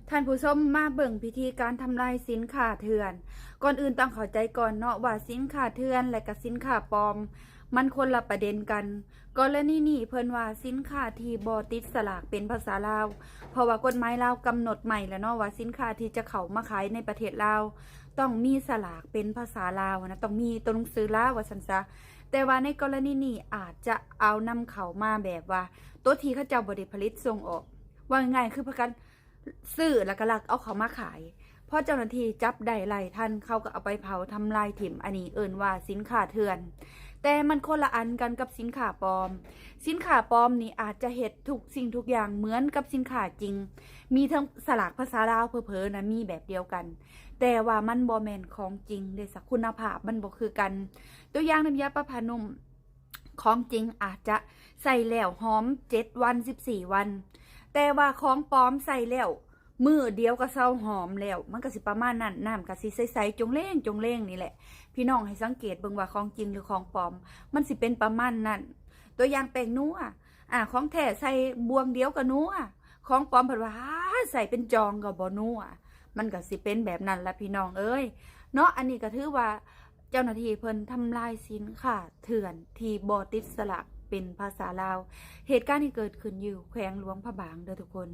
ท่านผู้ชมมาเบิ่งพิธีการทำลายสินค้าเถื่อนก่อนอื่นต้องเข้าใจก่อนเนาะว่าสินค้าเถื่อนและก็สินค้าปลอมมันคนละประเด็นกันกรณีนี้เพิ่นว่าสินค้าที่บ่ติดสลากเป็นภาษาลาวเพราะว่ากฎหมายลาวกำหนดใหม่แล้วเนาะว่าสินค้าที่จะเข้ามาขายในประเทศลาวต้องมีสลากเป็นภาษาลาวนะต้องมีตัวหนังสือลาวว่าซั่นซะแต่ว่าในกรณีนี้อาจจะเอานำเข้ามาแบบว่าตัวที่เขาเจ้าบ่ได้ผลิตส่งออกว่าง่ายๆคือประกันซื้อแล้วก็ลักเอาเขามาขายพอเจ้าหน้าที่จับได้ไล่ทันเขาก็เอาไปเผาทำลายถิ่มอันนี้เอิ้นว่าสินค้าเถื่อนแต่มันคนละอันกันกับสินค้าปลอมสินค้าปลอมนี่อาจจะเฮ็ดทุกสิ่งทุกอย่างเหมือนกับสินค้าจริงมีทั้งสลากภาษาลาวเผลอๆนะมีแบบเดียวกันแต่ว่ามันบ่แม่นของจริงเด้สักคุณภาพมันบ่คือกันตัวอย่างน้ำยาประพานุ่มของจริงอาจจะใส่แล้วหอม7 วัน14 วันแต่ว่าของปลอมใส่แล้วมือเดียวก็เศร้าหอมแล้วมันก็สิประมาณนั้นน้ำก็สิใสๆจงเล่งจงเล่งนี่แหละพี่น้องให้สังเกตเบิ่งว่าของจริงหรือของปลอมมันสิเป็นประมาณนั้นตัวอย่างแป้งนัวของแท้ใส่บวงเดียวก็นัวของปลอมเพิ่นว่าใส่เป็นจองก็บ่นัวมันก็สิเป็นแบบนั้นละพี่น้องเอ้ยเนาะอันนี้ก็ถือว่าเจ้าหน้าที่เพิ่นทำลายสินค้าเถื่อนที่บ่ติดสลักเป็นภาษาลาวเหตุการณ์ที่เกิดขึ้นอยู่แขวงหลวงพระบางเด้อทุกคน